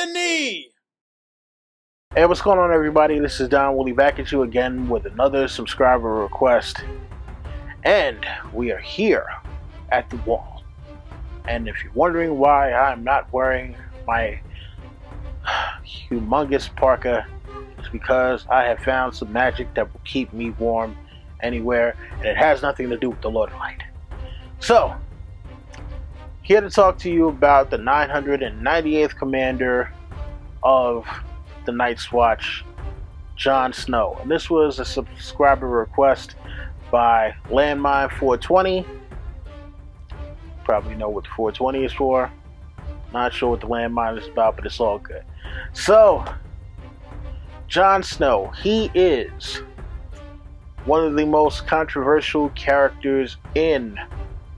the knee. Hey, what's going on, everybody? This is Don Woolley back at you again with another subscriber request. And we are here at the wall. And if you're wondering why I'm not wearing my humongous parka, it's because I have found some magic that will keep me warm anywhere, and it has nothing to do with the Lord of Light. So, here to talk to you about the 998th commander of the Night's Watch, Jon Snow. And this was a subscriber request by Landmine 420. Probably know what the 420 is for. Not sure what the landmine is about, but it's all good. So, Jon Snow, he is one of the most controversial characters in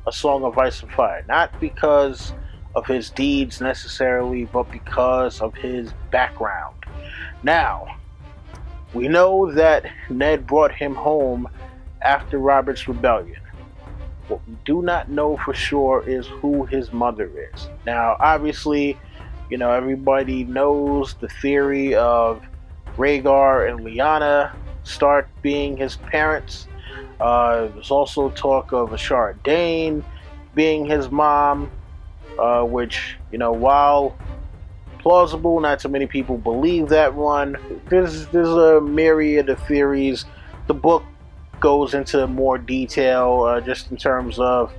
A Song of Ice and Fire. Not because of his deeds necessarily, but because of his background. Now, we know that Ned brought him home after Robert's Rebellion. What we do not know for sure is who his mother is. Now, obviously, you know, everybody knows the theory of Rhaegar and Lyanna Stark being his parents. There's also talk of Ashara Dayne being his mom, which, you know, while plausible, not so many people believe that one. There's a myriad of theories. The book goes into more detail, just in terms of,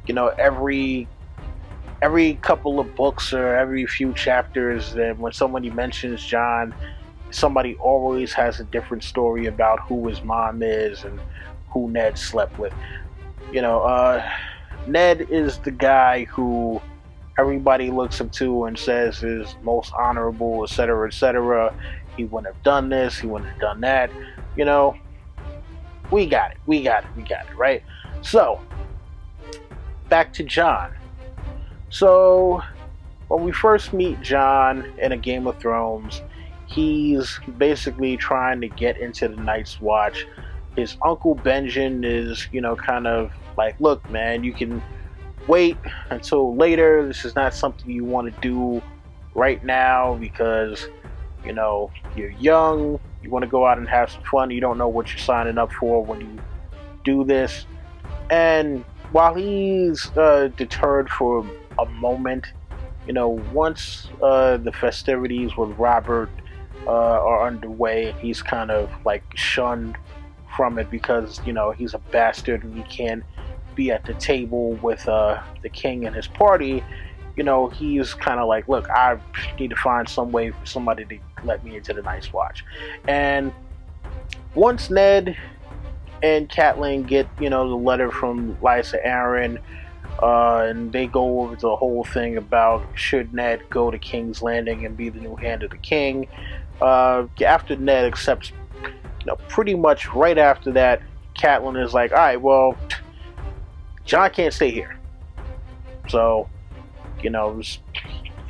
you know, every couple of books or every few chapters, and when somebody mentions Jon, somebody always has a different story about who his mom is and who Ned slept with. You know, Ned is the guy who everybody looks up to and says is most honorable, etc., etc. He wouldn't have done this, he wouldn't have done that. You know, we got it, right? So, back to Jon. So, when we first meet Jon in A Game of Thrones, he's basically trying to get into the Night's Watch. His uncle Benjen is, you know, kind of like, look, man, you can wait until later. This is not something you want to do right now because, you know, you're young. You want to go out and have some fun. You don't know what you're signing up for when you do this. And while he's deterred for a moment, you know, once the festivities with Robert are underway, he's kind of like shunned from it because, you know, he's a bastard and he can't be at the table with the king and his party. You know, he's kind of like, look, I need to find some way for somebody to let me into the Night's Watch. And once Ned and Catelyn get, you know, the letter from Lysa Arryn, and they go over the whole thing about should Ned go to King's Landing and be the new hand of the king. After Ned accepts, you know, pretty much right after that, Catelyn is like, all right, well, Jon can't stay here. So, you know,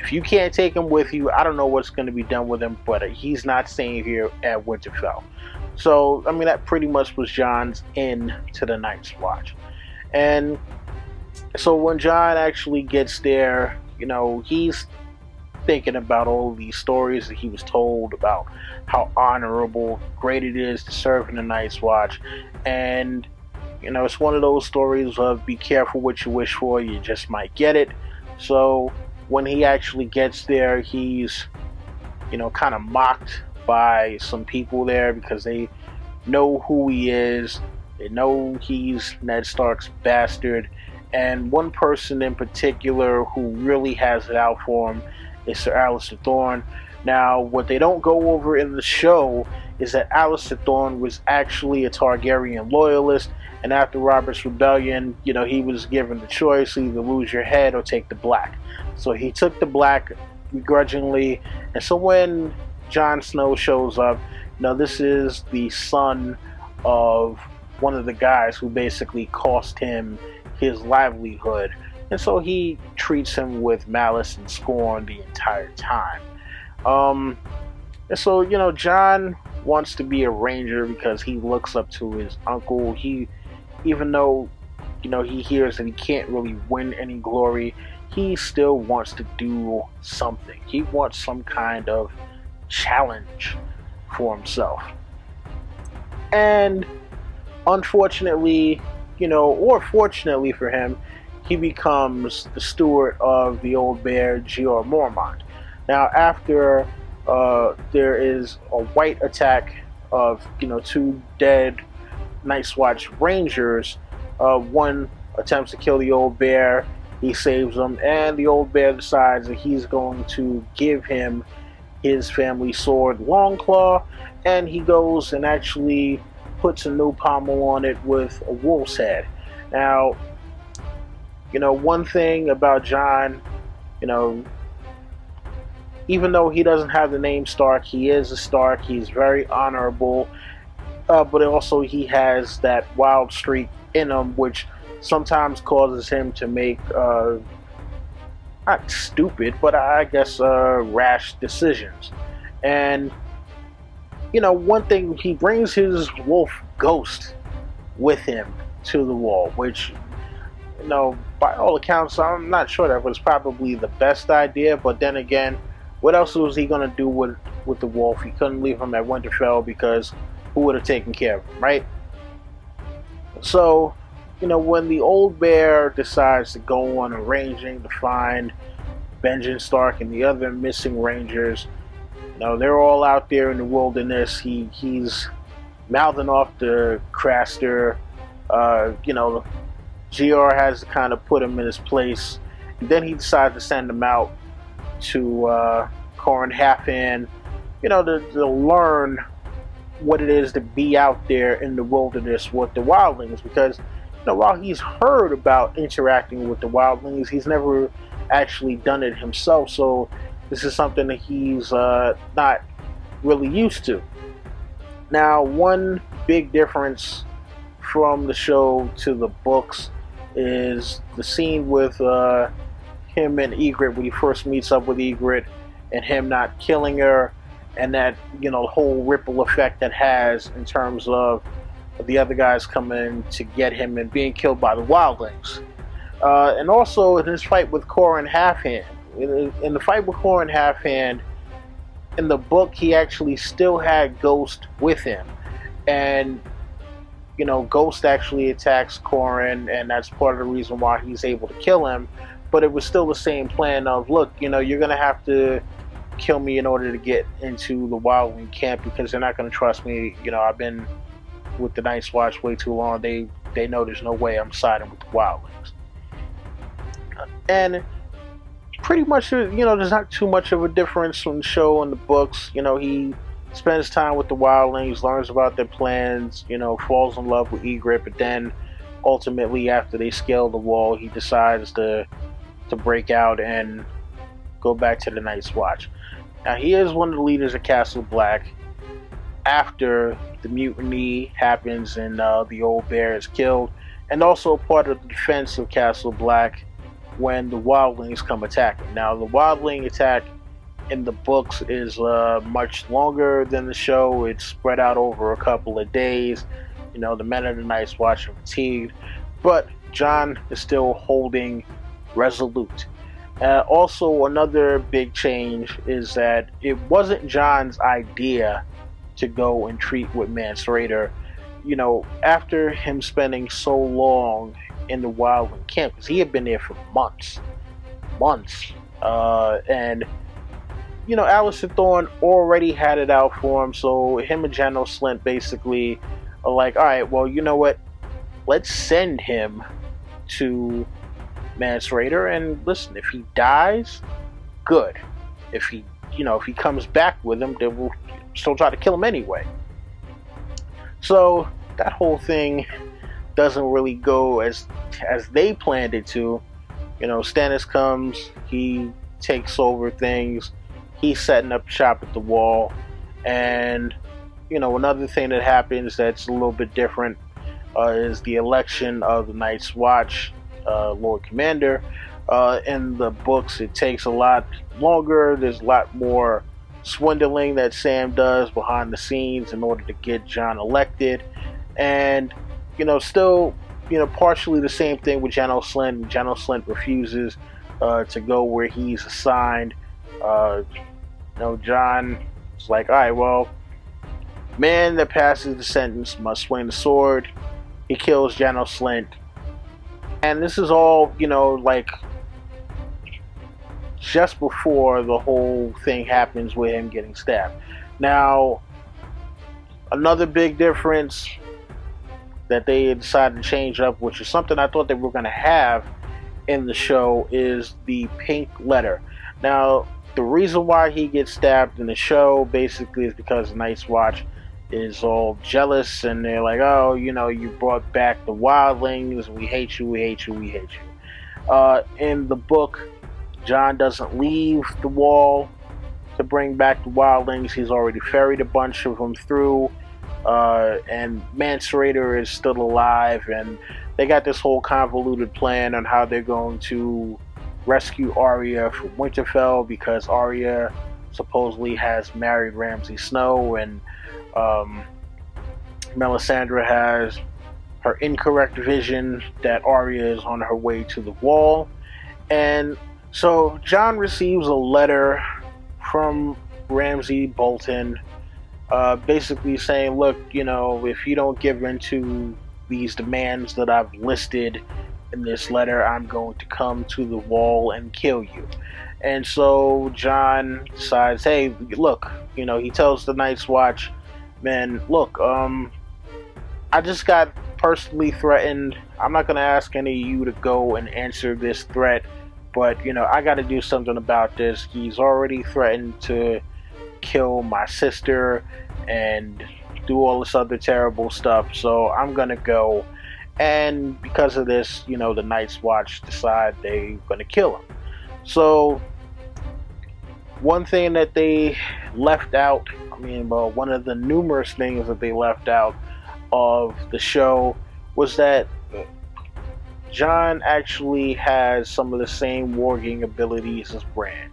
if you can't take him with you, I don't know what's going to be done with him, but he's not staying here at Winterfell. So, I mean, that pretty much was Jon's end to the Night's Watch. And so when Jon actually gets there, you know, he's thinking about all of these stories that he was told about how honorable, great it is to serve in the Night's Watch. And, you know, it's one of those stories of be careful what you wish for, you just might get it. So when he actually gets there, he's, you know, kind of mocked by some people there because they know who he is. They know he's Ned Stark's bastard. And one person in particular who really has it out for him is Sir Alliser Thorne. Now, what they don't go over in the show is that Alliser Thorne was actually a Targaryen loyalist, and after Robert's Rebellion, you know, he was given the choice, either lose your head or take the black. So he took the black begrudgingly, and so when Jon Snow shows up, you know, this is the son of one of the guys who basically cost him his livelihood, and so he treats him with malice and scorn the entire time. And so, you know, Jon wants to be a ranger because he looks up to his uncle. Even though, you know, he hears that he can't really win any glory, he still wants to do something. He wants some kind of challenge for himself. And unfortunately, or fortunately for him, he becomes the steward of the old bear, Jeor Mormont. Now, after there is a white attack of, two dead Night's Watch Rangers, one attempts to kill the old bear, he saves him, and the old bear decides that he's going to give him his family sword, Longclaw, and he goes and actually puts a new pommel on it with a wolf's head. Now, one thing about Jon, even though he doesn't have the name Stark, he is a Stark. He's very honorable, but also he has that wild streak in him, which sometimes causes him to make not stupid, but I guess rash decisions. And one thing, he brings his wolf Ghost with him to the wall, which, by all accounts, I'm not sure that was probably the best idea. But then again, what else was he going to do with the wolf? He couldn't leave him at Winterfell, because who would have taken care of him, right? So, when the old bear decides to go on a ranging to find Benjen Stark and the other missing rangers, they're all out there in the wilderness. He's mouthing off to Craster. Jeor has to kind of put him in his place. And then he decides to send him out to Qhorin Halfhand, to learn what it is to be out there in the wilderness with the wildlings. Because, while he's heard about interacting with the wildlings, he's never actually done it himself. So this is something that he's not really used to. Now, one big difference from the show to the books is the scene with him and Ygritte, when he first meets up with Ygritte, and him not killing her, and that, whole ripple effect that has in terms of the other guys coming to get him and being killed by the wildlings. And also in his fight with Qhorin Halfhand. In the fight with Qhorin Halfhand, in the book, he actually still had Ghost with him. And, Ghost actually attacks Qhorin, and that's part of the reason why he's able to kill him. But it was still the same plan of, look, you're going to have to kill me in order to get into the wildling camp, because they're not going to trust me. I've been with the Night's Watch way too long. They know there's no way I'm siding with the wildlings. And pretty much, there's not too much of a difference from the show and the books. He spends time with the wildlings, learns about their plans, falls in love with Ygritte, but then ultimately, after they scale the wall, he decides to break out and go back to the Night's Watch. Now, he is one of the leaders of Castle Black after the mutiny happens and the old bear is killed, and also part of the defense of Castle Black when the wildlings come attacking. Now, the wildling attack in the books is much longer than the show. It's spread out over a couple of days. The men of the Night's Watch are fatigued, but Jon is still holding resolute. Also, another big change is that it wasn't Jon's idea to go and treat with Mance Rayder. After him spending so long in the wildling camp, because he had been there for months, and Alliser Thorne already had it out for him. So him and Janos Slynt basically are like, all right, well, you know what? Let's send him to Mance Rayder, and listen, if he dies, good. If he comes back with him, then we'll still try to kill him anyway. So that whole thing doesn't really go as they planned it to. Stannis comes, he takes over things, he's setting up shop at the wall, and another thing that happens that's a little bit different is the election of the Night's Watch Lord Commander. In the books, it takes a lot longer. There's a lot more swindling that Sam does behind the scenes in order to get Jon elected, and still partially the same thing with Janos Slynt. Janos Slynt refuses to go where he's assigned. Jon is like, all right, well, man that passes the sentence must swing the sword. He kills Janos Slynt. And this is all, like just before the whole thing happens with him getting stabbed. Now, another big difference that they decided to change up, which is something I thought they were going to have in the show, is the pink letter. Now, the reason why he gets stabbed in the show basically is because the Night's Watch is all jealous, and they're like, oh, you brought back the wildlings, we hate you, we hate you, we hate you. In the book, Jon doesn't leave the wall to bring back the wildlings. He's already ferried a bunch of them through, and Mance Rayder is still alive, and they got this whole convoluted plan on how they're going to rescue Arya from Winterfell, because Arya supposedly has married Ramsay Snow, and Melisandre has her incorrect vision that Arya is on her way to the wall. And so Jon receives a letter from Ramsay Bolton, basically saying, look, if you don't give in to these demands that I've listed in this letter, I'm going to come to the wall and kill you. And so Jon decides, hey, look, he tells the Night's Watch, man, look, I just got personally threatened. I'm not going to ask any of you to go and answer this threat, but, I got to do something about this. He's already threatened to kill my sister and do all this other terrible stuff, so I'm going to go. And because of this, the Night's Watch decide they're going to kill him. So, one thing that they left out, one of the numerous things that they left out of the show was that Jon actually has some of the same warging abilities as Bran.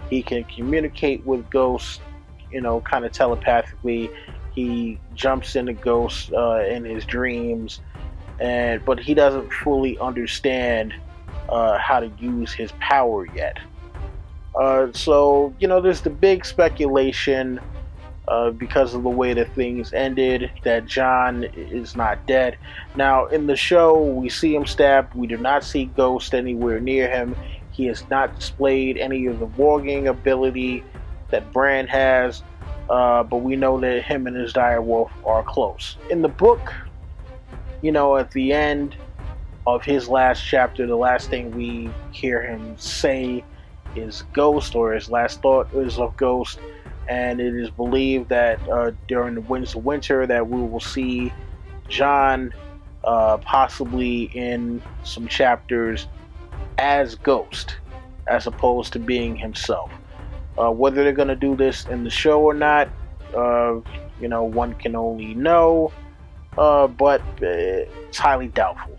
He can communicate with ghosts, kind of telepathically. He jumps into ghosts in his dreams, but he doesn't fully understand how to use his power yet. So, there's the big speculation because of the way that things ended, that Jon is not dead. Now, in the show, we see him stabbed. We do not see Ghost anywhere near him. He has not displayed any of the warging ability that Bran has, but we know that him and his direwolf are close. In the book, at the end of his last chapter, the last thing we hear him say is Ghost, or his last thought is of Ghost. And it is believed that during the Winds of Winter that we will see Jon possibly in some chapters as Ghost, as opposed to being himself. Whether they're going to do this in the show or not, one can only know, but it's highly doubtful.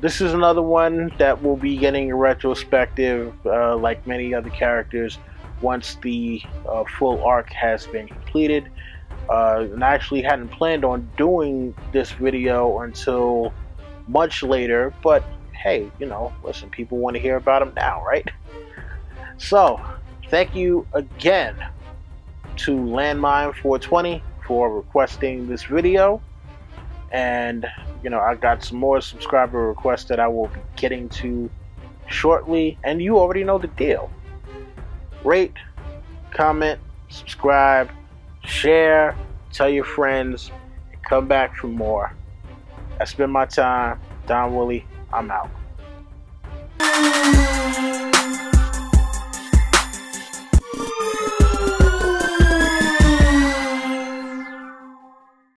This is another one that will be getting a retrospective, like many other characters, once the full arc has been completed. And I actually hadn't planned on doing this video until much later, but hey, listen, people want to hear about them now, right? So, thank you again to Landmine420 for requesting this video. And, I got some more subscriber requests that I will be getting to shortly. And you already know the deal. Rate, comment, subscribe, share, tell your friends, and come back for more. That's been my time. Don Willie, I'm out.